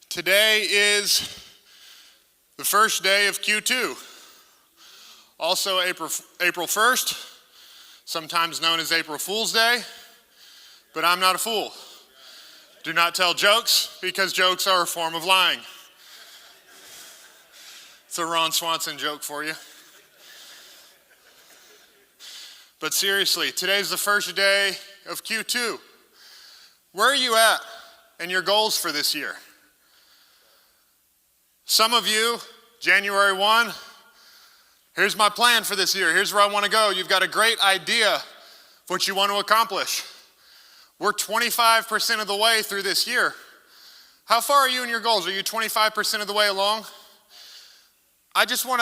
Today is the first day of Q2, also April 1st, sometimes known as April Fool's Day, but I'm not a fool. Do not tell jokes because jokes are a form of lying. It's a Ron Swanson joke for you. But seriously, today's the first day of Q2. Where are you at in your goals for this year? Some of you, January 1, here's my plan for this year. Here's where I want to go. You've got a great idea of what you want to accomplish. We're 25% of the way through this year. How far are you in your goals? Are you 25% of the way along? I just want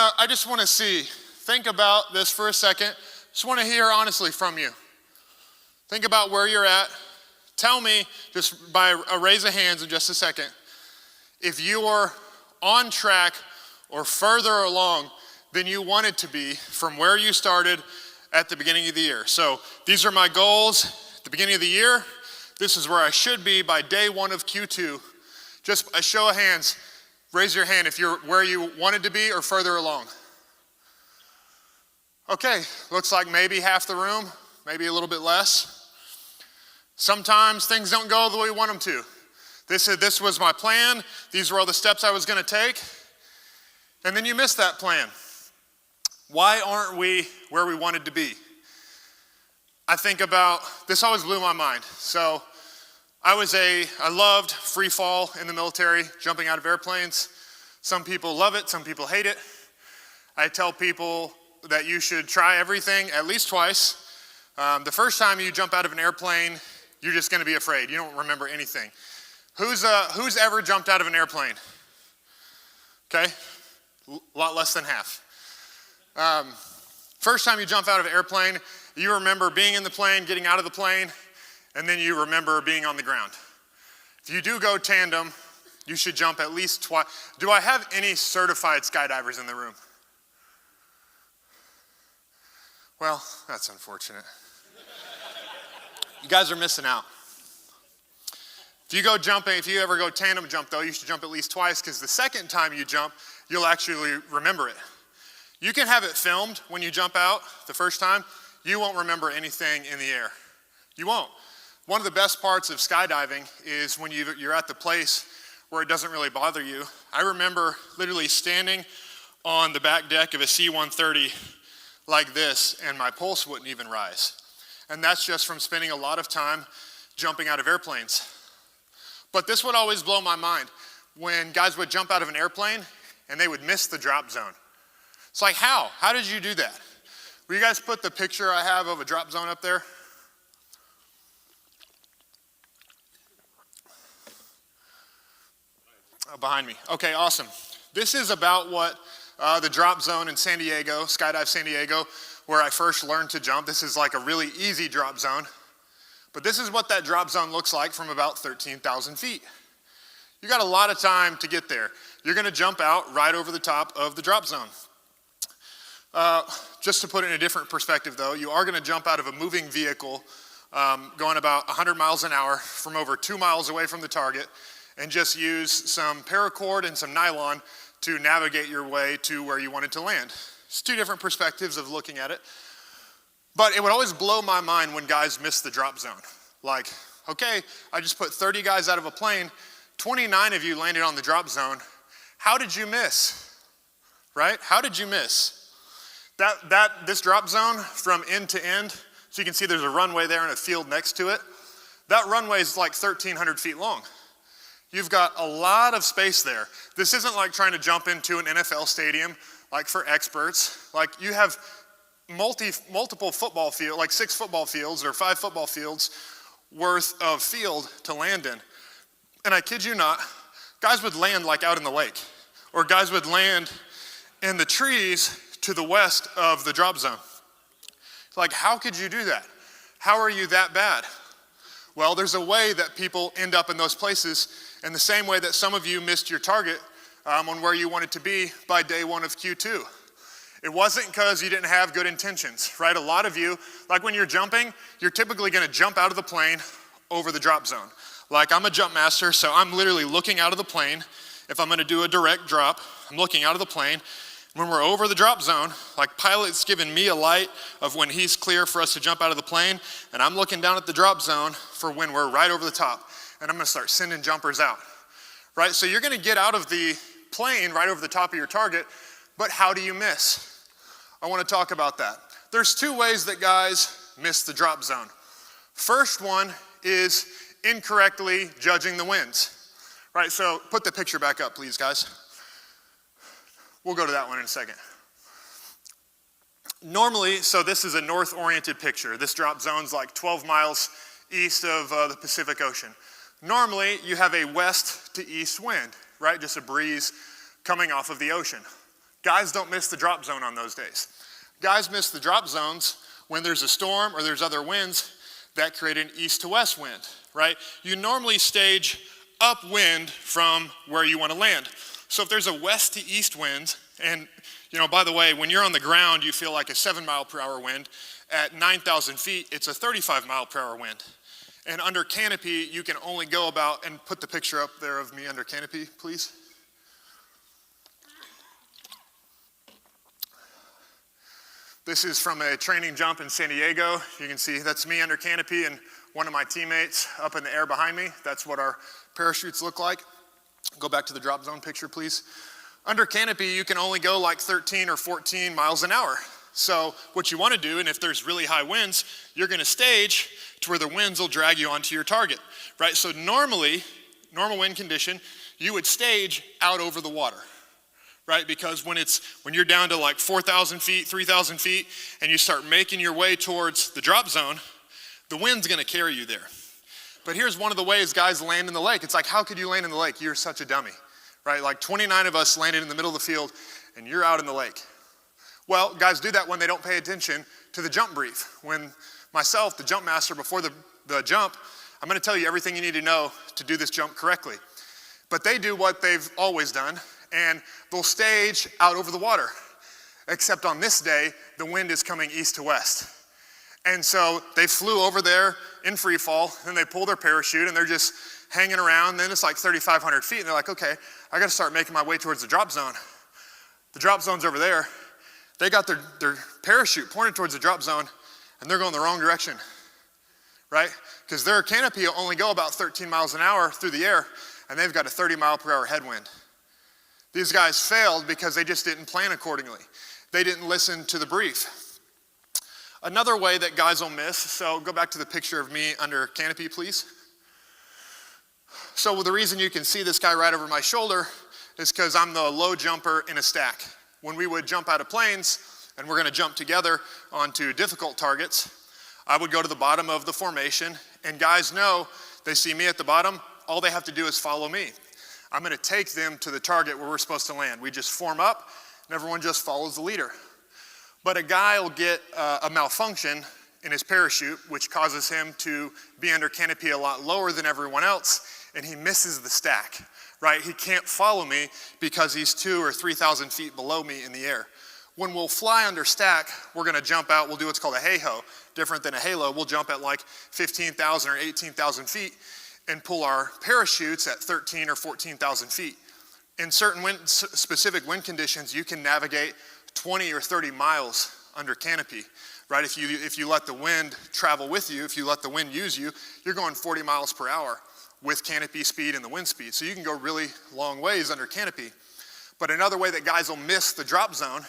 to see. Think about this for a second. Just want to hear honestly from you. Think about where you're at. Tell me, just by a raise of hands in just a second, if you are on track or further along than you wanted to be from where you started at the beginning of the year. So these are my goals at the beginning of the year. This is where I should be by day one of Q2. Just a show of hands. Raise your hand if you're where you wanted to be or further along. Okay, looks like maybe half the room, maybe a little bit less. Sometimes things don't go the way we want them to. This was my plan. These were all the steps I was going to take. And then you missed that plan. Why aren't we where we wanted to be? I think about, this always blew my mind. So I loved free fall in the military, jumping out of airplanes. Some people love it, some people hate it. I tell people that you should try everything at least twice. The first time you jump out of an airplane, you're just going to be afraid. You don't remember anything. Who's ever jumped out of an airplane? Okay, a lot less than half. First time you jump out of an airplane, you remember being in the plane, getting out of the plane, and then you remember being on the ground. If you do go tandem, you should jump at least twice. Do I have any certified skydivers in the room? Well, that's unfortunate. You guys are missing out. If you ever go tandem jump though, you should jump at least twice because the second time you jump, you'll actually remember it. You can have it filmed when you jump out the first time. You won't remember anything in the air. You won't. One of the best parts of skydiving is when you're at the place where it doesn't really bother you. I remember literally standing on the back deck of a C-130 like this and my pulse wouldn't even rise. And that's just from spending a lot of time jumping out of airplanes. But this would always blow my mind when guys would jump out of an airplane and they would miss the drop zone. It's like, how? How did you do that? Will you guys put the picture I have of a drop zone up there? Behind me. Okay, awesome. This is about what the drop zone in San Diego, Skydive San Diego, where I first learned to jump. This is like a really easy drop zone. But this is what that drop zone looks like from about 13,000 feet. You got a lot of time to get there. You're gonna jump out right over the top of the drop zone. Just to put it in a different perspective though, you are gonna jump out of a moving vehicle going about 100 miles an hour from over 2 miles away from the target and just use some paracord and some nylon to navigate your way to where you wanted to land. It's two different perspectives of looking at it. But it would always blow my mind when guys miss the drop zone. Like, okay, I just put 30 guys out of a plane, 29 of you landed on the drop zone. How did you miss? Right? How did you miss? This drop zone from end to end, so you can see there's a runway there and a field next to it. That runway is like 1,300 feet long. You've got a lot of space there. This isn't like trying to jump into an NFL stadium, like for experts. Like you have multiple football fields, like 6 football fields or 5 football fields worth of field to land in. And I kid you not, guys would land like out in the lake, or guys would land in the trees to the west of the drop zone. Like, how could you do that? How are you that bad? Well, there's a way that people end up in those places in the same way that some of you missed your target on where you wanted to be by day one of Q2. It wasn't because you didn't have good intentions, right? A lot of you, like when you're jumping, you're typically gonna jump out of the plane over the drop zone. Like I'm a Jumpmaster, so I'm literally looking out of the plane. If I'm gonna do a direct drop, I'm looking out of the plane. When we're over the drop zone, like pilot's giving me a light of when he's clear for us to jump out of the plane, and I'm looking down at the drop zone for when we're right over the top, and I'm gonna start sending jumpers out, right? So you're gonna get out of the plane right over the top of your target, but how do you miss? I wanna talk about that. There's two ways that guys miss the drop zone. First one is incorrectly judging the winds, right? So put the picture back up, please, guys. We'll go to that one in a second. Normally, so this is a north-oriented picture. This drop zone's like 12 miles east of the Pacific Ocean. Normally, you have a west to east wind, right? Just a breeze coming off of the ocean. Guys don't miss the drop zone on those days. Guys miss the drop zones when there's a storm or there's other winds that create an east to west wind, right? You normally stage upwind from where you want to land. So if there's a west to east wind, and by the way, when you're on the ground, you feel like a 7 mile per hour wind. At 9,000 feet, it's a 35 mile per hour wind. And under canopy, you can only go about, and put the picture up there of me under canopy, please. This is from a training jump in San Diego. You can see that's me under canopy and one of my teammates up in the air behind me. That's what our parachutes look like. Go back to the drop zone picture, please. Under canopy, you can only go like 13 or 14 miles an hour. So what you want to do, and if there's really high winds, you're going to stage to where the winds will drag you onto your target, right? So normal wind condition, you would stage out over the water, right? Because when you're down to like 4,000 feet, 3,000 feet, and you start making your way towards the drop zone, the wind's going to carry you there. But here's one of the ways guys land in the lake. It's like, how could you land in the lake? You're such a dummy, right? Like 29 of us landed in the middle of the field and you're out in the lake. Well, guys do that when they don't pay attention to the jump brief. When myself, the Jumpmaster, before the jump, I'm gonna tell you everything you need to know to do this jump correctly. But they do what they've always done, and they'll stage out over the water. Except on this day, the wind is coming east to west. And so they flew over there in free fall, then they pull their parachute and they're just hanging around. Then it's like 3,500 feet and they're like, okay, I gotta start making my way towards the drop zone. The drop zone's over there. They got their parachute pointed towards the drop zone and they're going the wrong direction, right? Because their canopy will only go about 13 miles an hour through the air and they've got a 30 mile per hour headwind. These guys failed because they just didn't plan accordingly. They didn't listen to the brief. Another way that guys will miss, so go back to the picture of me under canopy, please. So the reason you can see this guy right over my shoulder is because I'm the low jumper in a stack. When we would jump out of planes, and we're gonna jump together onto difficult targets, I would go to the bottom of the formation, and guys know, they see me at the bottom, all they have to do is follow me. I'm gonna take them to the target where we're supposed to land. We just form up, and everyone just follows the leader. But a guy will get a malfunction in his parachute, which causes him to be under canopy a lot lower than everyone else, and he misses the stack, right? He can't follow me because he's 2,000 or 3,000 feet below me in the air. When we'll fly under stack, we're gonna jump out, we'll do what's called a hey-ho. Different than a halo, we'll jump at like 15,000 or 18,000 feet and pull our parachutes at 13 or 14,000 feet. In certain specific wind conditions, you can navigate 20 or 30 miles under canopy, right? If you let the wind travel with you, if you let the wind use you, you're going 40 miles per hour with canopy speed and the wind speed. So you can go really long ways under canopy. But another way that guys will miss the drop zone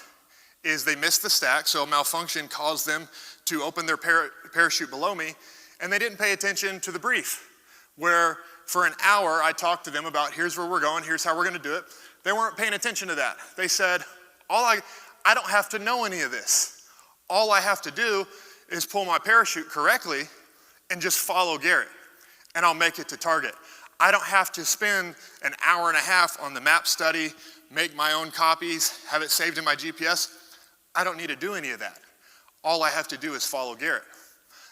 is they miss the stack, so a malfunction caused them to open their parachute below me, and they didn't pay attention to the brief, where for an hour I talked to them about here's where we're going, here's how we're gonna do it. They weren't paying attention to that. They said, I don't have to know any of this. All I have to do is pull my parachute correctly and just follow Garrett, and I'll make it to target. I don't have to spend an hour and a half on the map study, make my own copies, have it saved in my GPS. I don't need to do any of that. All I have to do is follow Garrett.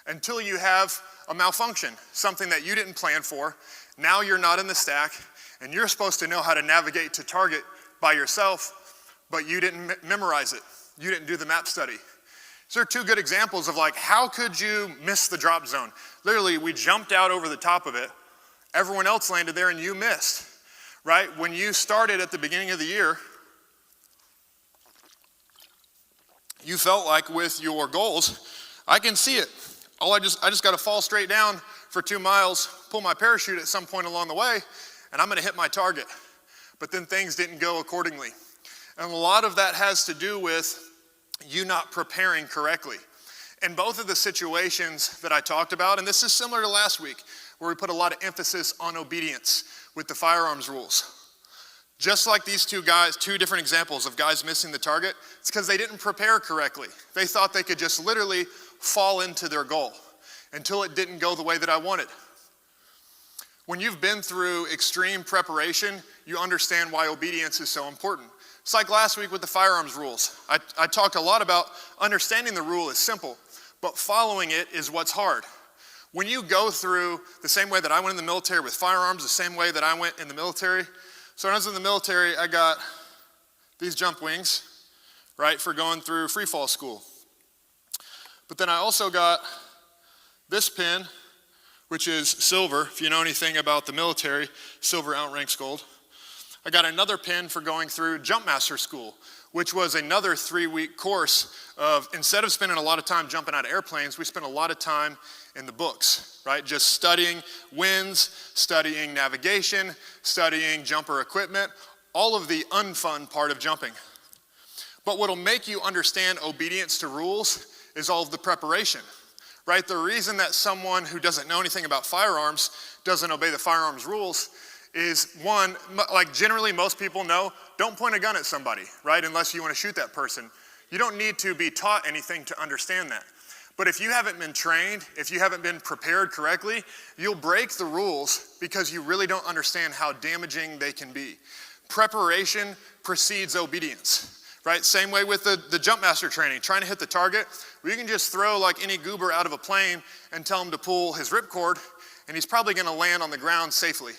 Until you have a malfunction, something that you didn't plan for, now you're not in the stack, and you're supposed to know how to navigate to target by yourself, but you didn't memorize it. You didn't do the map study. So there are two good examples of like, how could you miss the drop zone? Literally, we jumped out over the top of it, Everyone else landed there and you missed, right? When you started at the beginning of the year, you felt like with your goals, I can see it. I just got to fall straight down for 2 miles, pull my parachute at some point along the way, and I'm going to hit my target. But then things didn't go accordingly. And a lot of that has to do with you not preparing correctly. In both of the situations that I talked about, and this is similar to last week, where we put a lot of emphasis on obedience with the firearms rules. Just like these two different examples of guys missing the target, it's because they didn't prepare correctly. They thought they could just literally fall into their goal until it didn't go the way that I wanted. When you've been through extreme preparation, you understand why obedience is so important. It's like last week with the firearms rules. I talked a lot about understanding the rule is simple, but following it is what's hard. When you go through the same way that I went in the military with firearms, the same way that I went in the military. So when I was in the military, I got these jump wings, right, for going through free fall school. But then I also got this pin, which is silver. If you know anything about the military, silver outranks gold. I got another pin for going through Jumpmaster school, which was another 3-week course of, instead of spending a lot of time jumping out of airplanes, we spent a lot of time in the books, right? Just studying winds, studying navigation, studying jumper equipment, all of the unfun part of jumping. But what'll make you understand obedience to rules is all of the preparation, right? The reason that someone who doesn't know anything about firearms doesn't obey the firearms rules is, one, like generally most people know, don't point a gun at somebody, right? Unless you want to shoot that person. You don't need to be taught anything to understand that. But if you haven't been trained, if you haven't been prepared correctly, you'll break the rules because you really don't understand how damaging they can be. Preparation precedes obedience, right? Same way with the Jumpmaster training, trying to hit the target. We can just throw like any goober out of a plane and tell him to pull his ripcord, and he's probably going to land on the ground safely.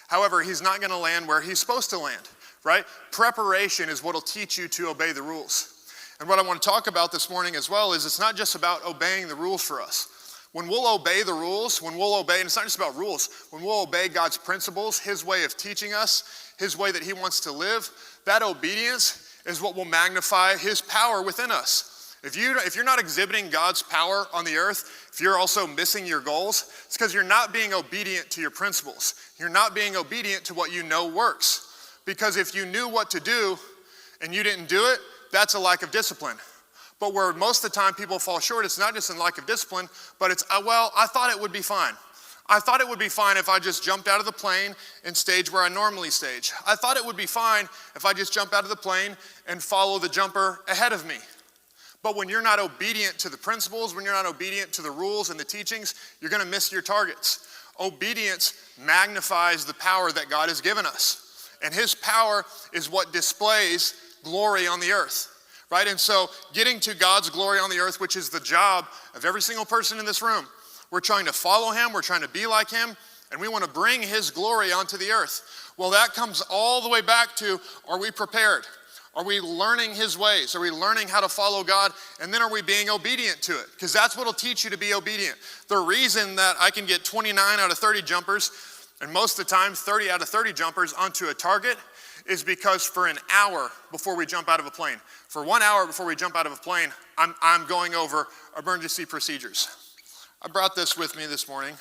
However, he's not going to land where he's supposed to land, right? Preparation is what will teach you to obey the rules. And what I want to talk about this morning as well is it's not just about obeying the rules for us. When we'll obey the rules, when we'll obey, and it's not just about rules, when we'll obey God's principles, his way of teaching us, his way that he wants to live, that obedience is what will magnify his power within us. If you're not exhibiting God's power on the earth, if you're also missing your goals, it's because you're not being obedient to your principles. You're not being obedient to what you know works. Because if you knew what to do and you didn't do it, that's a lack of discipline. But where most of the time people fall short, it's not just in lack of discipline, but it's, well, I thought it would be fine. I thought it would be fine if I just jumped out of the plane and stage where I normally stage. I thought it would be fine if I just jump out of the plane and follow the jumper ahead of me. But when you're not obedient to the principles, when you're not obedient to the rules and the teachings, you're going to miss your targets. Obedience magnifies the power that God has given us. And his power is what displays glory on the earth, right? And so getting to God's glory on the earth, which is the job of every single person in this room, we're trying to follow him, we're trying to be like him, and we want to bring his glory onto the earth. Well, that comes all the way back to, are we prepared? Are we learning his ways? Are we learning how to follow God? And then are we being obedient to it? Because that's what will teach you to be obedient. The reason that I can get 29 out of 30 jumpers, and most of the time 30 out of 30 jumpers onto a target, is because for an hour before we jump out of a plane, for 1 hour before we jump out of a plane, I'm going over emergency procedures. I brought this with me this morning.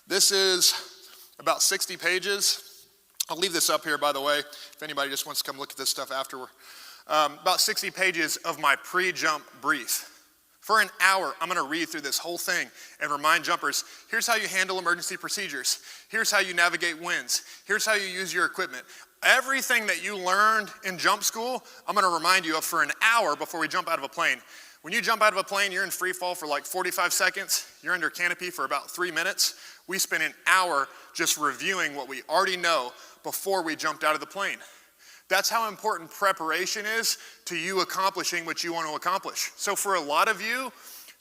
This is about 60 pages. I'll leave this up here, by the way, if anybody just wants to come look at this stuff afterward. About 60 pages of my pre-jump brief. For an hour, I'm going to read through this whole thing and remind jumpers, here's how you handle emergency procedures. Here's how you navigate winds. Here's how you use your equipment. Everything that you learned in jump school, I'm going to remind you of for an hour before we jump out of a plane. When you jump out of a plane, you're in free fall for like 45 seconds. You're under canopy for about 3 minutes. We spent an hour just reviewing what we already know before we jumped out of the plane. That's how important preparation is to you accomplishing what you want to accomplish. So for a lot of you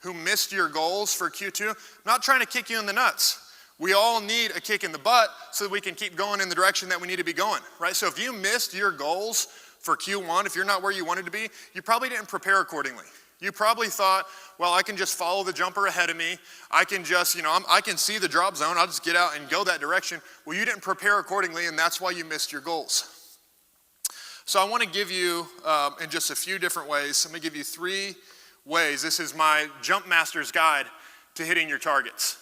who missed your goals for Q2, I'm not trying to kick you in the nuts. We all need a kick in the butt so that we can keep going in the direction that we need to be going, right? So if you missed your goals for Q1, if you're not where you wanted to be, you probably didn't prepare accordingly. You probably thought, well, I can just follow the jumper ahead of me. I can just, I can see the drop zone. I'll just get out and go that direction. Well, you didn't prepare accordingly, and that's why you missed your goals. So I want to give you, in just a few different ways, I'm going to give you 3 ways. This is my Jumpmaster's guide to hitting your targets.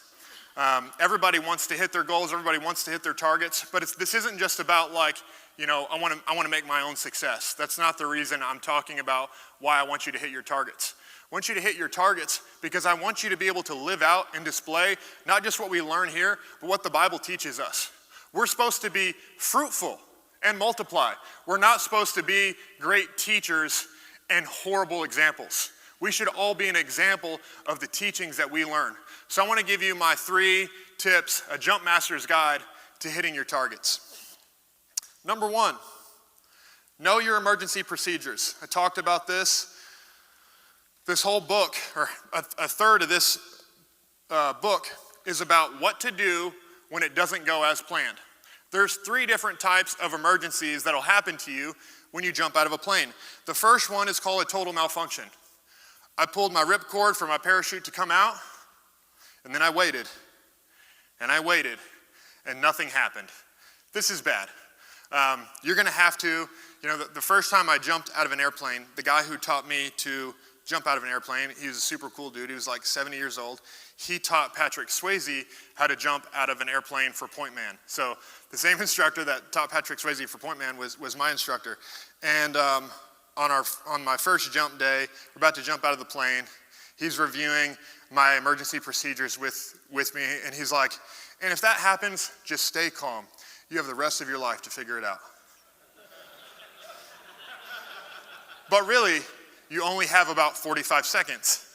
Everybody wants to hit their goals. Everybody wants to hit their targets. But this isn't just about like, I want to make my own success. That's not the reason I'm talking about why I want you to hit your targets. I want you to hit your targets because I want you to be able to live out and display not just what we learn here, but what the Bible teaches us. We're supposed to be fruitful and multiply. We're not supposed to be great teachers and horrible examples. We should all be an example of the teachings that we learn. So I want to give you my 3 tips, a Jumpmaster's guide to hitting your targets. Number 1, know your emergency procedures. I talked about this. This whole book, or a third of this book, is about what to do when it doesn't go as planned. There's 3 different types of emergencies that'll happen to you when you jump out of a plane. The first one is called a total malfunction. I pulled my ripcord for my parachute to come out, and then I waited, and nothing happened. This is bad. You're going to have to, the first time I jumped out of an airplane, the guy who taught me to jump out of an airplane, he was a super cool dude. He was like 70 years old. He taught Patrick Swayze how to jump out of an airplane for Point Man. So the same instructor that taught Patrick Swayze for Point Man was my instructor. And on my first jump day, we're about to jump out of the plane. He's reviewing my emergency procedures with me, and he's like, and if that happens, just stay calm. You have the rest of your life to figure it out. But really, you only have about 45 seconds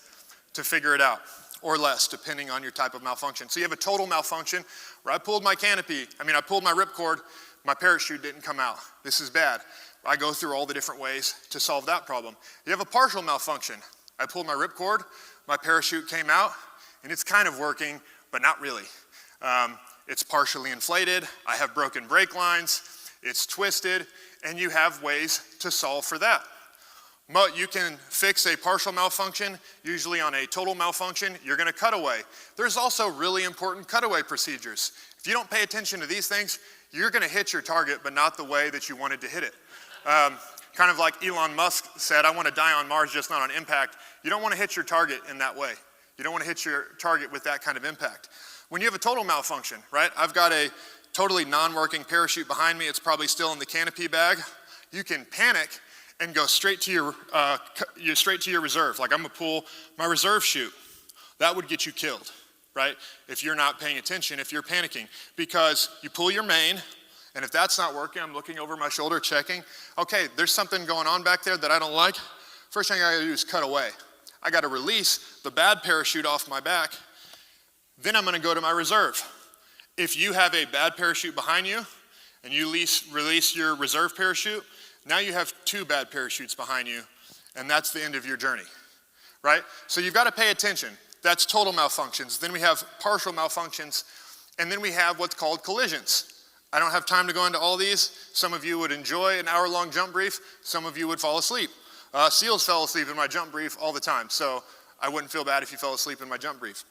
to figure it out, or less, depending on your type of malfunction. So you have a total malfunction where I pulled my ripcord, my parachute didn't come out. This is bad. I go through all the different ways to solve that problem. You have a partial malfunction. I pulled my ripcord, my parachute came out, and it's kind of working, but not really. It's partially inflated, I have broken brake lines, it's twisted, and you have ways to solve for that. But you can fix a partial malfunction, usually on a total malfunction, you're gonna cut away. There's also really important cutaway procedures. If you don't pay attention to these things, you're gonna hit your target, but not the way that you wanted to hit it. Kind of like Elon Musk said, I wanna die on Mars, just not on impact. You don't wanna hit your target in that way. You don't wanna hit your target with that kind of impact. When you have a total malfunction, right? I've got a totally non-working parachute behind me. It's probably still in the Canopy bag. You can panic and go straight to your reserve. Like I'm gonna pull my reserve chute. That would get you killed, right? If you're not paying attention, if you're panicking. Because you pull your main, and if that's not working, I'm looking over my shoulder checking. Okay, there's something going on back there that I don't like. First thing I gotta do is cut away. I gotta release the bad parachute off my back. Then I'm gonna go to my reserve. If you have a bad parachute behind you and you release your reserve parachute, now you have 2 bad parachutes behind you, and that's the end of your journey, right? So you've gotta pay attention. That's total malfunctions. Then we have partial malfunctions, and then we have what's called collisions. I don't have time to go into all these. Some of you would enjoy an hour-long jump brief. Some of you would fall asleep. SEALs fell asleep in my jump brief all the time, so I wouldn't feel bad if you fell asleep in my jump brief.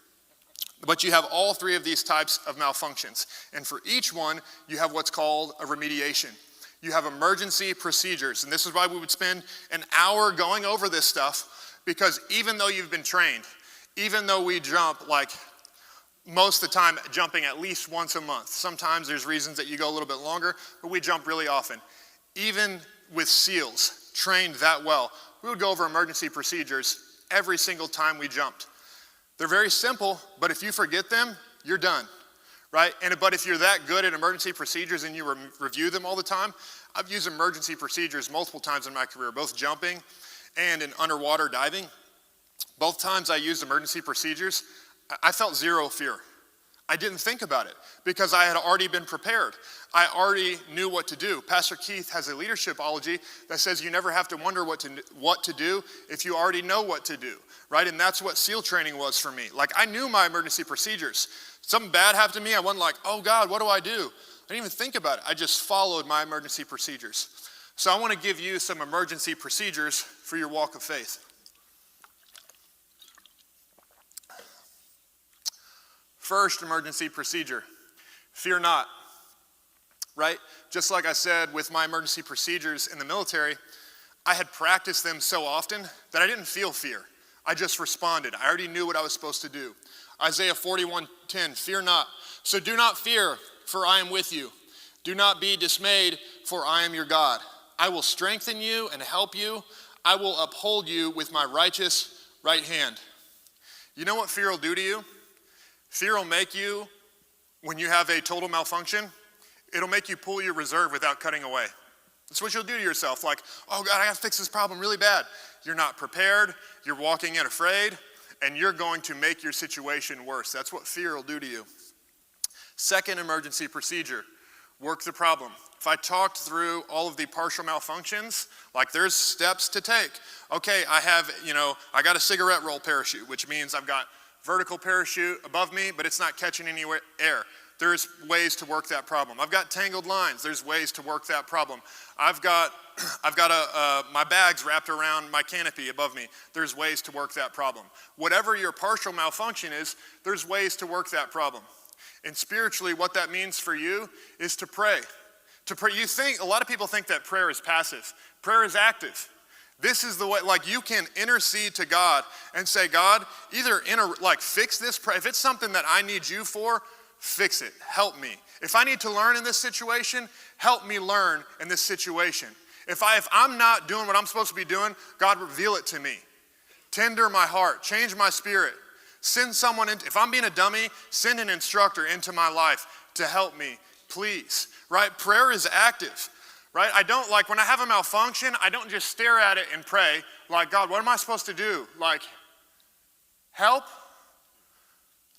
But you have all 3 of these types of malfunctions. And for each one, you have what's called a remediation. You have emergency procedures. And this is why we would spend an hour going over this stuff, because even though you've been trained, even though we jump like most of the time, jumping at least once a month. Sometimes there's reasons that you go a little bit longer, but we jump really often. Even with SEALs, trained that well, we would go over emergency procedures every single time we jumped. They're very simple, but if you forget them, you're done, right? But if you're that good at emergency procedures and you review them all the time, I've used emergency procedures multiple times in my career, both jumping and in underwater diving. Both times I used emergency procedures, I felt zero fear. I didn't think about it because I had already been prepared. I already knew what to do. Pastor Keith has a leadershipology that says you never have to wonder what to do if you already know what to do, right? And that's what SEAL training was for me. Like I knew my emergency procedures. Something bad happened to me, I wasn't like, oh God, what do I do? I didn't even think about it. I just followed my emergency procedures. So I want to give you some emergency procedures for your walk of faith. First emergency procedure, fear not, right? Just like I said with my emergency procedures in the military, I had practiced them so often that I didn't feel fear. I just responded. I already knew what I was supposed to do. Isaiah 41:10, fear not. So do not fear, for I am with you. Do not be dismayed, for I am your God. I will strengthen you and help you. I will uphold you with my righteous right hand. You know what fear will do to you? Fear will make you, when you have a total malfunction, it'll make you pull your reserve without cutting away. That's what you'll do to yourself. Like, oh God, I gotta fix this problem really bad. You're not prepared, you're walking in afraid, and you're going to make your situation worse. That's what fear will do to you. Second emergency procedure, work the problem. If I talked through all of the partial malfunctions, like there's steps to take. Okay, I got a cigarette roll parachute, which means I've got vertical parachute above me, but it's not catching any air. There's ways to work that problem. I've got tangled lines. There's ways to work that problem. I've got my bags wrapped around my canopy above me. There's ways to work that problem. Whatever your partial malfunction is, there's ways to work that problem. And spiritually, what that means for you is to pray. To pray. A lot of people think that prayer is passive. Prayer is active. This is the way, like you can intercede to God and say, God, either fix this, if it's something that I need you for, fix it, help me. If I need to learn in this situation, help me learn in this situation. If I'm not doing what I'm supposed to be doing, God, reveal it to me. Tender my heart, change my spirit. Send someone if I'm being a dummy, send an instructor into my life to help me, please, right? Prayer is active, right? I don't when I have a malfunction, I don't just stare at it and pray, like, God, what am I supposed to do? Like, help?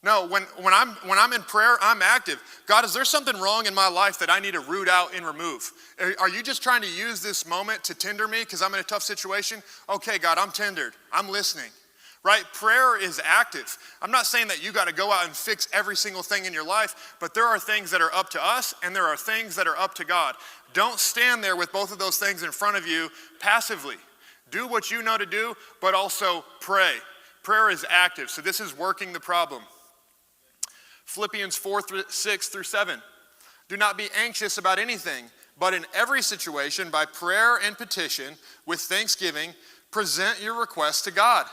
No, when I'm in prayer, I'm active. God, is there something wrong in my life that I need to root out and remove? Are you just trying to use this moment to tender me because I'm in a tough situation? Okay, God, I'm tendered. I'm listening, right? Prayer is active. I'm not saying that you got to go out and fix every single thing in your life, but there are things that are up to us and there are things that are up to God. Don't stand there with both of those things in front of you passively. Do what you know to do, but also pray. Prayer is active, so this is working the problem. Philippians 4:6-7. Do not be anxious about anything, but in every situation, by prayer and petition, with thanksgiving, present your requests to God.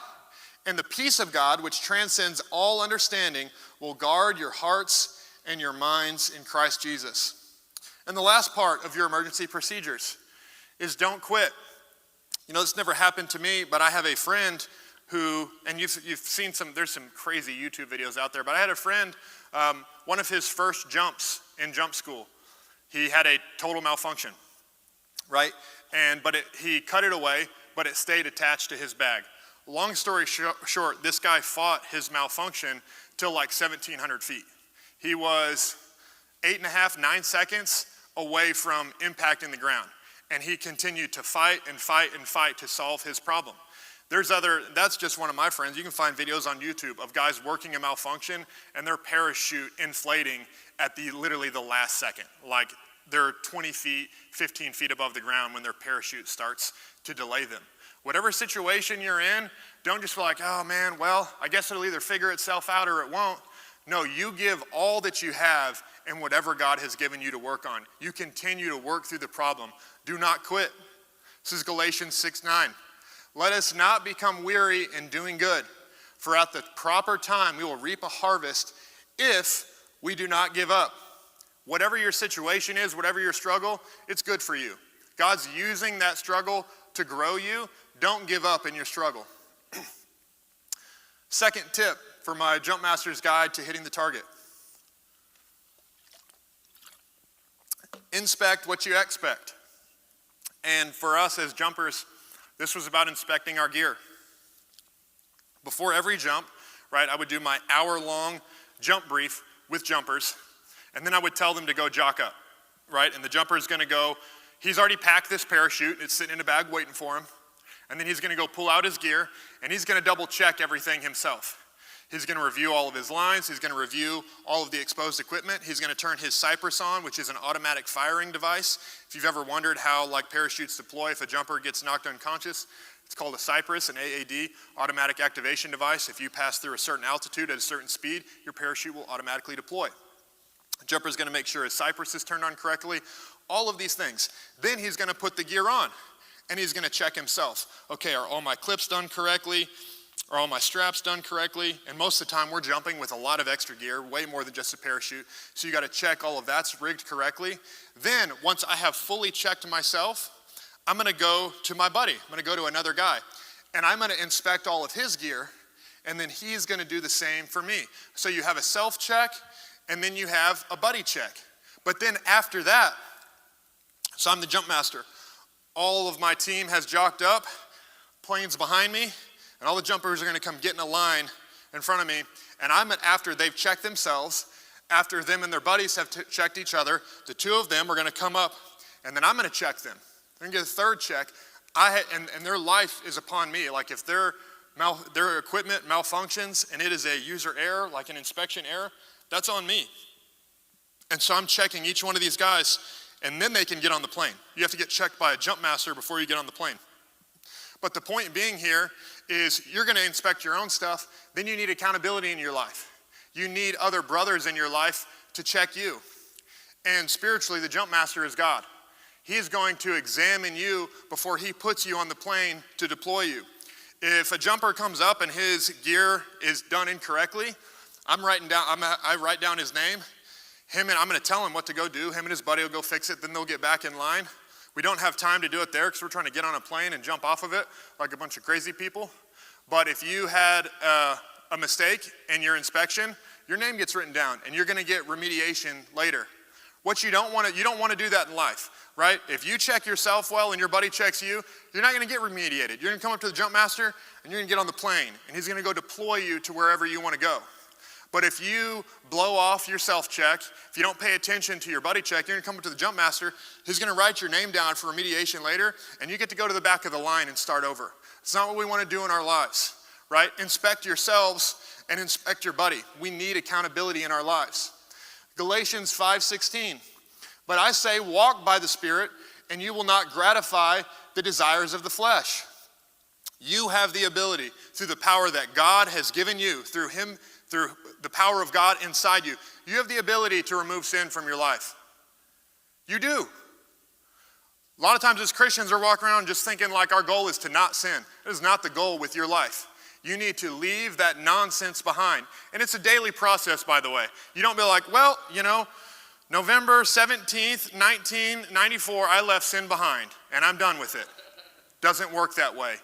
And the peace of God, which transcends all understanding, will guard your hearts and your minds in Christ Jesus. And the last part of your emergency procedures is don't quit. You know, this never happened to me, but I have a friend who, and you've seen there's some crazy YouTube videos out there, but I had a friend, one of his first jumps in jump school, he had a total malfunction, right? But he cut it away, but it stayed attached to his bag. Long story short, this guy fought his malfunction till like 1,700 feet. He was 8.5, 9 seconds away from impacting the ground. And he continued to fight and fight and fight to solve his problem. That's just one of my friends. You can find videos on YouTube of guys working a malfunction and their parachute inflating at literally the last second. Like they're 20 feet, 15 feet above the ground when their parachute starts to delay them. Whatever situation you're in, don't just feel like, oh man, well, I guess it'll either figure itself out or it won't. No, you give all that you have in whatever God has given you to work on. You continue to work through the problem. Do not quit. This is Galatians 6:9. Let us not become weary in doing good, for at the proper time we will reap a harvest if we do not give up. Whatever your situation is, whatever your struggle, it's good for you. God's using that struggle to grow you. Don't give up in your struggle. Second tip for my Jumpmaster's Guide to Hitting the Target. Inspect what you expect. And for us as jumpers, this was about inspecting our gear. Before every jump, right, I would do my hour-long jump brief with jumpers, and then I would tell them to go jock up, right? And the jumper is gonna go, he's already packed this parachute, it's sitting in a bag waiting for him, and then he's gonna go pull out his gear, and he's gonna double check everything himself. He's going to review all of his lines. He's going to review all of the exposed equipment. He's going to turn his Cypress on, which is an automatic firing device. If you've ever wondered how parachutes deploy if a jumper gets knocked unconscious, it's called a Cypress, an AAD, automatic activation device. If you pass through a certain altitude at a certain speed, your parachute will automatically deploy. The jumper is going to make sure his Cypress is turned on correctly, all of these things. Then he's going to put the gear on, and he's going to check himself. Okay, are all my clips done correctly? Are all my straps done correctly? And most of the time we're jumping with a lot of extra gear, way more than just a parachute. So you got to check all of that's rigged correctly. Then once I have fully checked myself, I'm going to go to my buddy. I'm going to go to another guy, and I'm going to inspect all of his gear, and then he's going to do the same for me. So you have a self-check, and then you have a buddy check. But then after that, so I'm the jump master. All of my team has jocked up, planes behind me, and all the jumpers are going to come get in a line in front of me. And after they've checked themselves, after them and their buddies have checked each other, the two of them are going to come up, and then I'm going to check them. They're going to get a third check, and their life is upon me. Like if their equipment malfunctions and it is a user error, like an inspection error, that's on me. And so I'm checking each one of these guys, and then they can get on the plane. You have to get checked by a jump master before you get on the plane. But the point being here is you're going to inspect your own stuff, then you need accountability in your life. You need other brothers in your life to check you. And spiritually, the jump master is God. He's going to examine you before he puts you on the plane to deploy you. If a jumper comes up and his gear is done incorrectly, I write down his name. I'm going to tell him what to go do. Him and his buddy will go fix it, then they'll get back in line. We don't have time to do it there because we're trying to get on a plane and jump off of it like a bunch of crazy people. But if you had a mistake in your inspection, your name gets written down and you're going to get remediation later. What you don't want to do that in life, right? If you check yourself well and your buddy checks you, you're not going to get remediated. You're going to come up to the jump master and you're going to get on the plane and he's going to go deploy you to wherever you want to go. But if you blow off your self-check, if you don't pay attention to your buddy check, you're going to come up to the jump master, he's going to write your name down for remediation later, and you get to go to the back of the line and start over. It's not what we want to do in our lives, right? Inspect yourselves and inspect your buddy. We need accountability in our lives. Galatians 5:16, but I say walk by the Spirit, and you will not gratify the desires of the flesh. You have the ability through the power that God has given you, through the power of God inside you. You have the ability to remove sin from your life. You do. A lot of times as Christians we're walking around just thinking like our goal is to not sin. It is not the goal with your life. You need to leave that nonsense behind. And it's a daily process, by the way. You don't be like, well, November 17th, 1994, I left sin behind and I'm done with it. Doesn't work that way.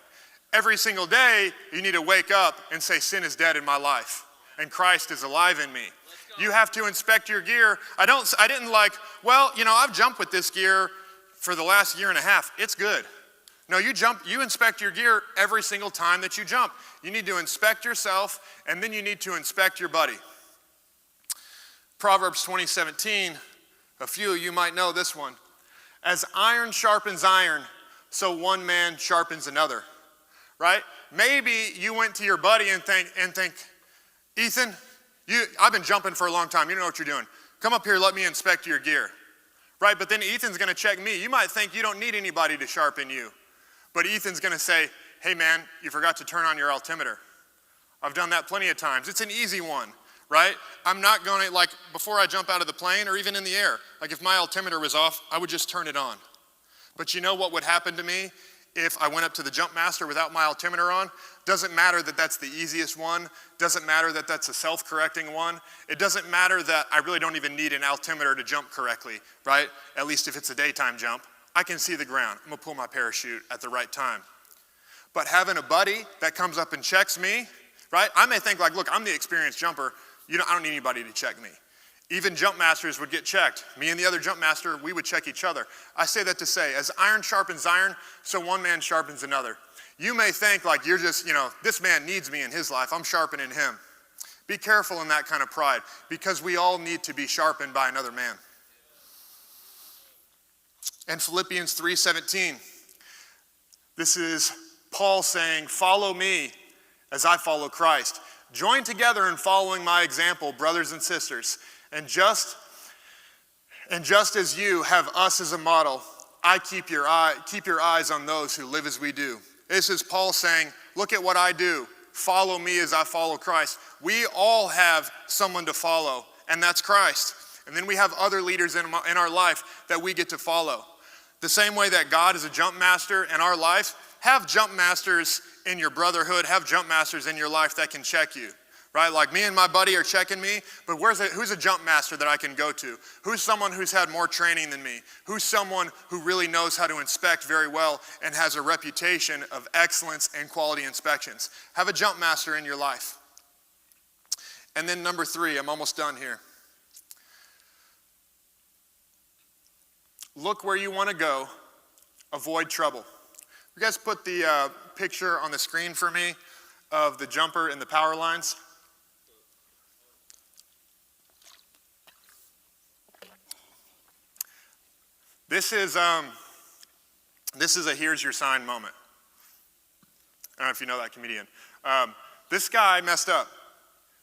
Every single day, you need to wake up and say, sin is dead in my life and Christ is alive in me. You have to inspect your gear. I didn't I've jumped with this gear for the last year and a half. It's good. No, you inspect your gear every single time that you jump. You need to inspect yourself, and then you need to inspect your buddy. Proverbs 20:17, a few of you might know this one. As iron sharpens iron, so one man sharpens another. Right? Maybe you went to your buddy and think, Ethan, I've been jumping for a long time. You know what you're doing. Come up here, let me inspect your gear. Right? But then Ethan's going to check me. You might think you don't need anybody to sharpen you. But Ethan's going to say, hey man, you forgot to turn on your altimeter. I've done that plenty of times. It's an easy one, right? I'm not going to, before I jump out of the plane or even in the air, if my altimeter was off, I would just turn it on. But you know what would happen to me if I went up to the jump master without my altimeter on? Doesn't matter that that's the easiest one. Doesn't matter that that's a self-correcting one. It doesn't matter that I really don't even need an altimeter to jump correctly, right? At least if it's a daytime jump. I can see the ground. I'm gonna pull my parachute at the right time. But having a buddy that comes up and checks me, right? I may think look, I'm the experienced jumper. I don't need anybody to check me. Even jump masters would get checked. Me and the other jump master, we would check each other. I say that to say, as iron sharpens iron, so one man sharpens another. You may think you're just, this man needs me in his life. I'm sharpening him. Be careful in that kind of pride because we all need to be sharpened by another man. And Philippians 3:17, this is Paul saying, follow me as I follow Christ. Join together in following my example, brothers and sisters. And just as you have us as a model, I keep your eyes on those who live as we do. This is Paul saying, look at what I do. Follow me as I follow Christ. We all have someone to follow, and that's Christ. And then we have other leaders in our life that we get to follow. The same way that God is a jump master in our life, have jump masters in your brotherhood, have jump masters in your life that can check you, right? Like me and my buddy are checking me, but who's a jump master that I can go to? Who's someone who's had more training than me? Who's someone who really knows how to inspect very well and has a reputation of excellence and quality inspections? Have a jump master in your life. And then number 3, I'm almost done here. Look where you want to go, avoid trouble. You guys put the picture on the screen for me of the jumper and the power lines. This is a here's your sign moment. I don't know if you know that comedian. This guy messed up.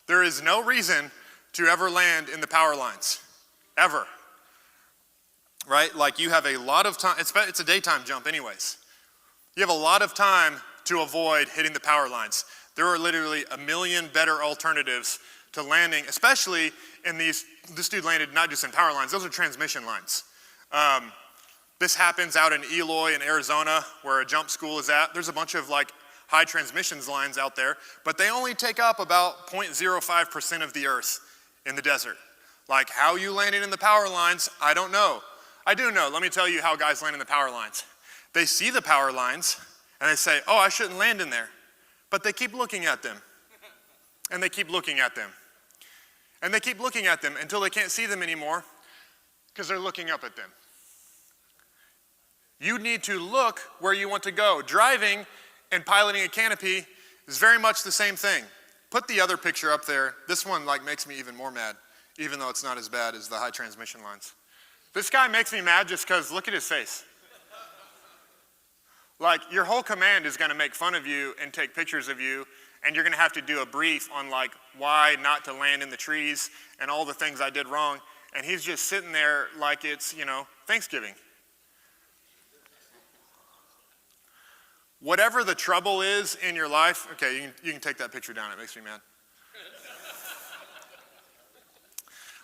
There is no reason to ever land in the power lines, ever. Right? Like you have a lot of time, it's a daytime jump anyways. You have a lot of time to avoid hitting the power lines. There are literally a million better alternatives to landing, especially in this dude landed not just in power lines, those are transmission lines. This happens out in Eloy in Arizona where a jump school is at. There's a bunch of like high transmissions lines out there, but they only take up about 0.05% of the earth in the desert. Like how you landed in the power lines, I don't know. I do know, let me tell you how guys land in the power lines. They see the power lines and they say, oh, I shouldn't land in there. But they keep looking at them. And they keep looking at them. And they keep looking at them until they can't see them anymore because they're looking up at them. You need to look where you want to go. Driving and piloting a Canopy is very much the same thing. Put the other picture up there. This one like makes me even more mad, even though it's not as bad as the high transmission lines. This guy makes me mad just because look at his face. Like your whole command is going to make fun of you and take pictures of you, and you're going to have to do a brief on like why not to land in the trees and all the things I did wrong, and he's just sitting there like it's, Thanksgiving. Whatever the trouble is in your life, okay, you can take that picture down, it makes me mad.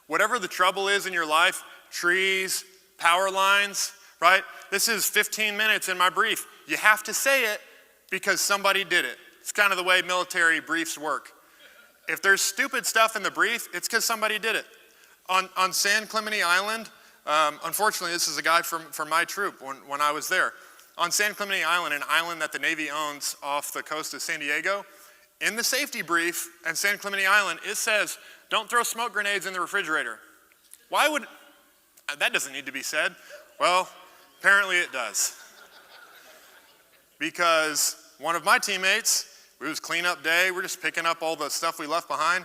Whatever the trouble is in your life, trees, power lines, right? This is 15 minutes in my brief. You have to say it because somebody did it. It's kind of the way military briefs work. If there's stupid stuff in the brief, it's because somebody did it. On San Clemente Island, unfortunately, this is a guy from my troop when I was there. On San Clemente Island, an island that the Navy owns off the coast of San Diego, in the safety brief at San Clemente Island, it says, don't throw smoke grenades in the refrigerator. That doesn't need to be said. Well, apparently it does. Because one of my teammates, it was cleanup day, we're just picking up all the stuff we left behind.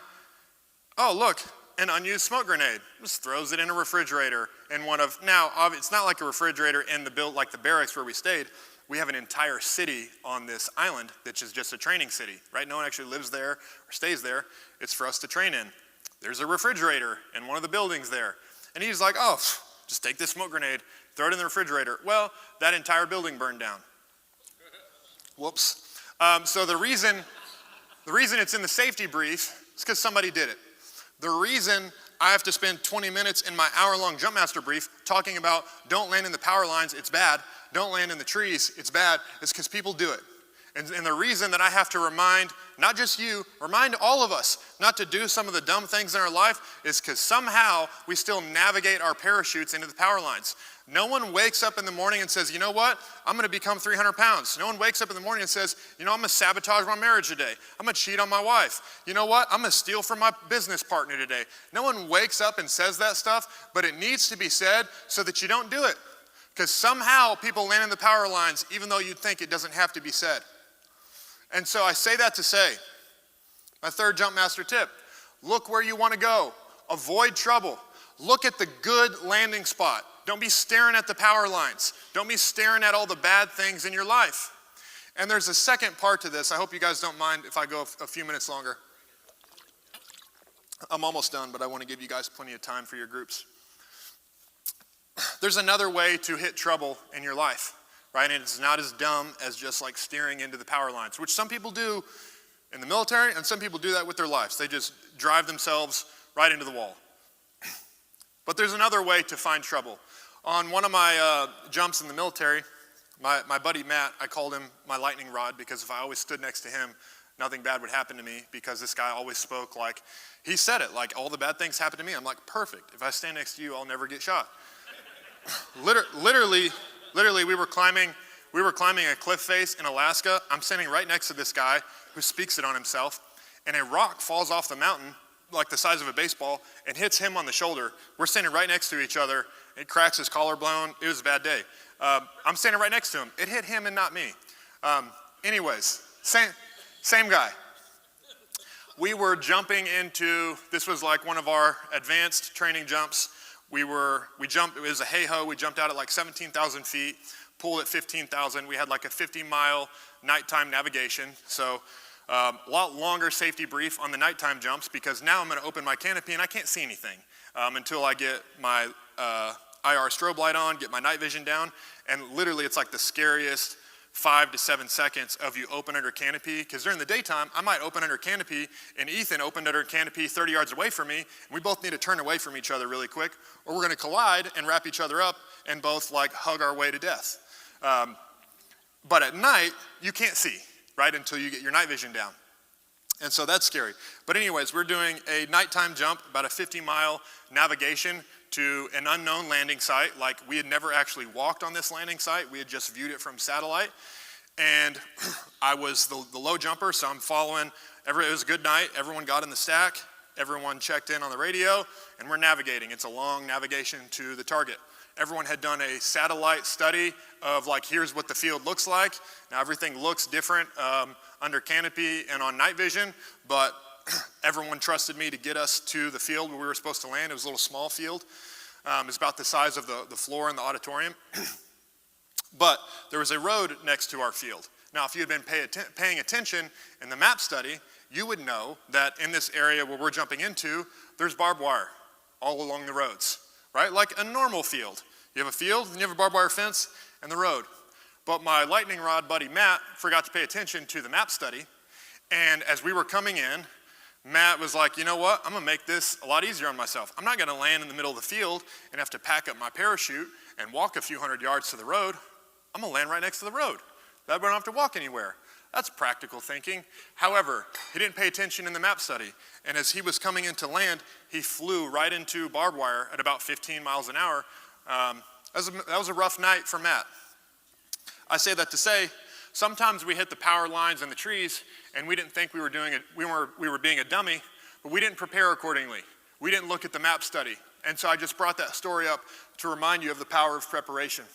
Oh, look, an unused smoke grenade. Just throws it in a refrigerator in now, it's not like a refrigerator in like the barracks where we stayed. We have an entire city on this island that is just a training city, right? No one actually lives there or stays there. It's for us to train in. There's a refrigerator in one of the buildings there. And he's like, oh, just take this smoke grenade, throw it in the refrigerator. Well, that entire building burned down. Whoops. So the reason it's in the safety brief is because somebody did it. The reason I have to spend 20 minutes in my hour-long Jumpmaster brief talking about don't land in the power lines, it's bad. Don't land in the trees, it's bad, is because people do it. And the reason that I have to remind, not just you, remind all of us not to do some of the dumb things in our life is because somehow we still navigate our parachutes into the power lines. No one wakes up in the morning and says, you know what, I'm going to become 300 pounds. No one wakes up in the morning and says, I'm going to sabotage my marriage today. I'm going to cheat on my wife. You know what, I'm going to steal from my business partner today. No one wakes up and says that stuff, but it needs to be said so that you don't do it. Because somehow people land in the power lines even though you'd think it doesn't have to be said. And so I say that to say, my third Jumpmaster tip, look where you want to go. Avoid trouble. Look at the good landing spot. Don't be staring at the power lines. Don't be staring at all the bad things in your life. And there's a second part to this. I hope you guys don't mind if I go a few minutes longer. I'm almost done, but I want to give you guys plenty of time for your groups. There's another way to hit trouble in your life, right? And it's not as dumb as just like steering into the power lines, which some people do in the military, and some people do that with their lives. They just drive themselves right into the wall. But there's another way to find trouble. On one of my jumps in the military, my buddy Matt, I called him my lightning rod because if I always stood next to him, nothing bad would happen to me because this guy always spoke like, he said it, like all the bad things happen to me. I'm like, perfect. If I stand next to you, I'll never get shot. Literally, we were climbing a cliff face in Alaska. I'm standing right next to this guy who speaks it on himself, and a rock falls off the mountain like the size of a baseball and hits him on the shoulder. We're standing right next to each other. It cracks his collarbone. It was a bad day. I'm standing right next to him. It hit him and not me. Anyways, same guy. We were jumping into, this was like one of our advanced training jumps. We jumped, it was a hey-ho. We jumped out at like 17,000 feet, pulled at 15,000. We had like a 50-mile nighttime navigation. So a lot longer safety brief on the nighttime jumps because now I'm going to open my canopy and I can't see anything until I get my IR strobe light on, get my night vision down, and literally it's like the scariest 5 to 7 seconds of you open under canopy, because during the daytime, I might open under canopy, and Ethan opened under canopy 30 yards away from me, and we both need to turn away from each other really quick, or we're gonna collide and wrap each other up and both like hug our way to death. But at night, you can't see, right, until you get your night vision down. And so that's scary. But anyways, we're doing a nighttime jump, about a 50-mile navigation to an unknown landing site. Like we had never actually walked on this landing site. We had just viewed it from satellite. And I was the low jumper, so I'm following. It was a good night. Everyone got in the stack. Everyone checked in on the radio, and we're navigating. It's a long navigation to the target. Everyone had done a satellite study of like, here's what the field looks like. Now everything looks different under canopy and on night vision, but everyone trusted me to get us to the field where we were supposed to land. It was a little small field. It's about the size of the floor in the auditorium. But there was a road next to our field. Now, if you had been paying attention in the map study, you would know that in this area where we're jumping into, there's barbed wire all along the roads, right? Like a normal field. You have a field, and you have a barbed wire fence and the road. But my lightning rod buddy Matt forgot to pay attention to the map study. And as we were coming in, Matt was like, you know what? I'm gonna make this a lot easier on myself. I'm not gonna land in the middle of the field and have to pack up my parachute and walk a few hundred yards to the road. I'm gonna land right next to the road. That way I don't have to walk anywhere. That's practical thinking. However, he didn't pay attention in the map study. And as he was coming into land, he flew right into barbed wire at about 15 miles an hour. That was a rough night for Matt. I say that to say, sometimes we hit the power lines and the trees and we didn't think we were doing it, we were being a dummy, but we didn't prepare accordingly. We didn't look at the map study. And so I just brought that story up to remind you of the power of preparation.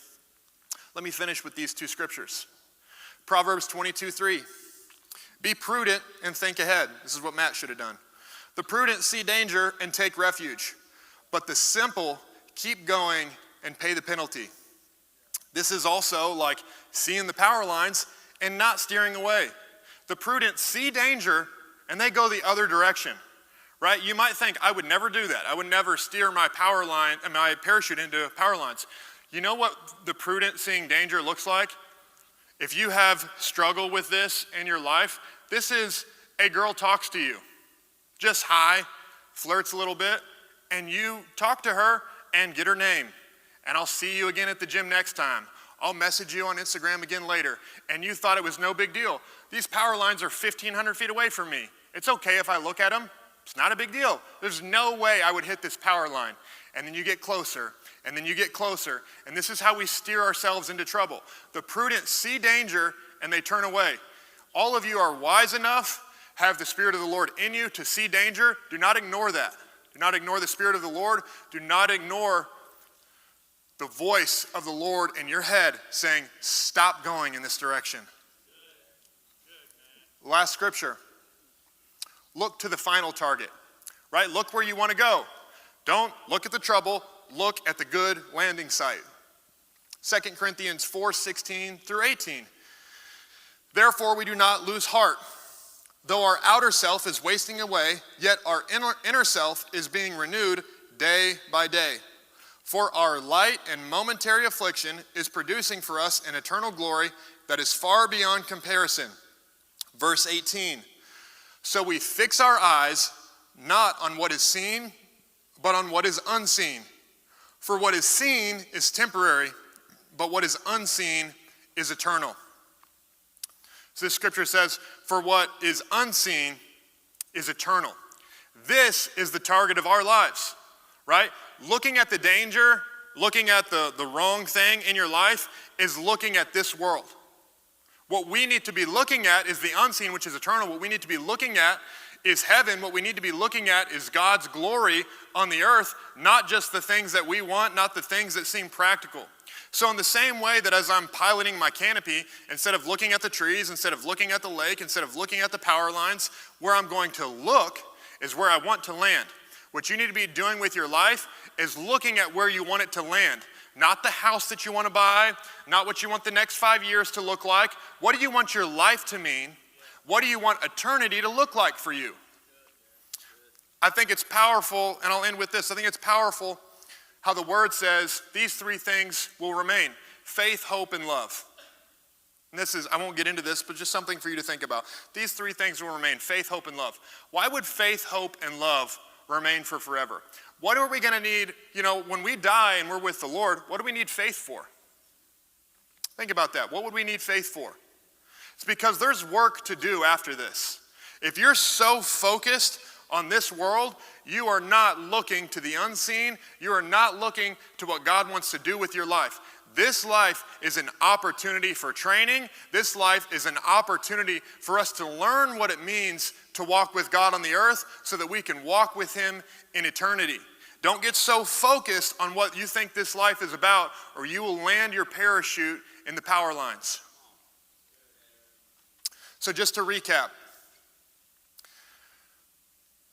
Let me finish with these two scriptures. Proverbs 22:3. Be prudent and think ahead. This is what Matt should have done. The prudent see danger and take refuge, but the simple keep going and pay the penalty. This is also like seeing the power lines and not steering away. The prudent see danger and they go the other direction, right? You might think, I would never do that. I would never steer my power line and my parachute into power lines. You know what the prudent seeing danger looks like? If you have struggled with this in your life, this is a girl talks to you, just hi, flirts a little bit, and you talk to her and get her name. And I'll see you again at the gym next time. I'll message you on Instagram again later. And you thought it was no big deal. These power lines are 1,500 feet away from me. It's okay if I look at them. It's not a big deal. There's no way I would hit this power line. And then you get closer, and then you get closer. And this is how we steer ourselves into trouble. The prudent see danger and they turn away. All of you are wise enough, have the Spirit of the Lord in you to see danger. Do not ignore that. Do not ignore the Spirit of the Lord. Do not ignore the voice of the Lord in your head saying, stop going in this direction. Last scripture. Look to the final target, right? Look where you want to go. Don't look at the trouble. Look at the good landing site. 2 Corinthians 4:16 through 18. Therefore, we do not lose heart. Though our outer self is wasting away, yet our inner self is being renewed day by day. For our light and momentary affliction is producing for us an eternal glory that is far beyond comparison. Verse 18, so we fix our eyes not on what is seen, but on what is unseen. For what is seen is temporary, but what is unseen is eternal. So this scripture says, for what is unseen is eternal. This is the target of our lives, right? Looking at the danger, looking at the wrong thing in your life is looking at this world. What we need to be looking at is the unseen, which is eternal. What we need to be looking at is heaven. What we need to be looking at is God's glory on the earth, not just the things that we want, not the things that seem practical. So in the same way that as I'm piloting my Canopy, instead of looking at the trees, instead of looking at the lake, instead of looking at the power lines, where I'm going to look is where I want to land. What you need to be doing with your life is looking at where you want it to land. Not the house that you want to buy, not what you want the next 5 years to look like. What do you want your life to mean? What do you want eternity to look like for you? I think it's powerful, and I'll end with this. I think it's powerful how the word says these three things will remain: faith, hope, and love. And this is, I won't get into this, but just something for you to think about. These three things will remain: faith, hope, and love. Why would faith, hope, and love remain for forever? What are we going to need, when we die and we're with the Lord, what do we need faith for? Think about that. What would we need faith for? It's because there's work to do after this. If you're so focused on this world, you are not looking to the unseen. You are not looking to what God wants to do with your life. This life is an opportunity for training. This life is an opportunity for us to learn what it means to walk with God on the earth so that we can walk with Him in eternity. Don't get so focused on what you think this life is about, or you will land your parachute in the power lines. So just to recap,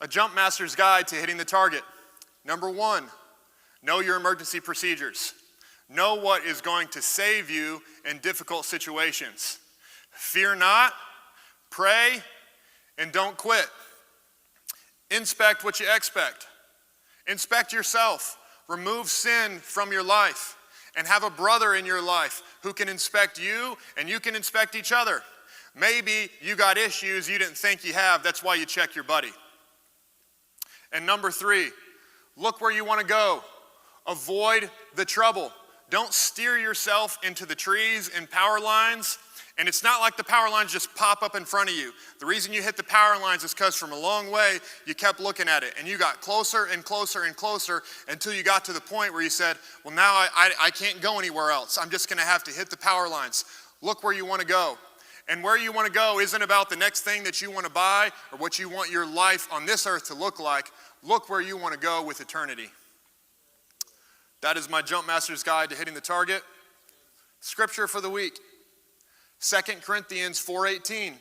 a Jumpmaster's guide to hitting the target. Number 1, know your emergency procedures. Know what is going to save you in difficult situations. Fear not, pray, and don't quit. Inspect what you expect. Inspect yourself. Remove sin from your life. And have a brother in your life who can inspect you, and you can inspect each other. Maybe you got issues you didn't think you have. That's why you check your buddy. And number 3, look where you want to go. Avoid the trouble. Don't steer yourself into the trees and power lines. And it's not like the power lines just pop up in front of you. The reason you hit the power lines is because from a long way, you kept looking at it. And you got closer and closer and closer until you got to the point where you said, well, now I can't go anywhere else. I'm just going to have to hit the power lines. Look where you want to go. And where you want to go isn't about the next thing that you want to buy or what you want your life on this earth to look like. Look where you want to go with eternity. That is my Jumpmaster's guide to hitting the target. Scripture for the week, 2 Corinthians 4:18.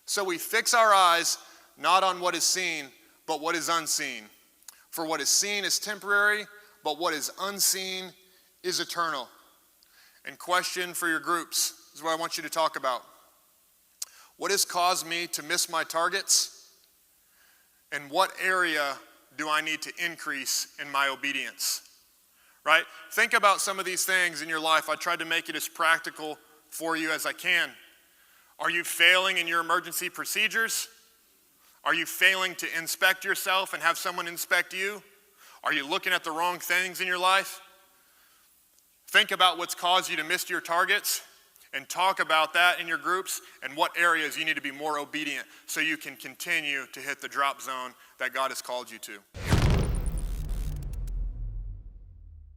So we fix our eyes not on what is seen, but what is unseen. For what is seen is temporary, but what is unseen is eternal. And question for your groups is what I want you to talk about. What has caused me to miss my targets? And what area do I need to increase in my obedience? Right? Think about some of these things in your life. I tried to make it as practical for you as I can. Are you failing in your emergency procedures? Are you failing to inspect yourself and have someone inspect you? Are you looking at the wrong things in your life? Think about what's caused you to miss your targets and talk about that in your groups and what areas you need to be more obedient so you can continue to hit the drop zone that God has called you to.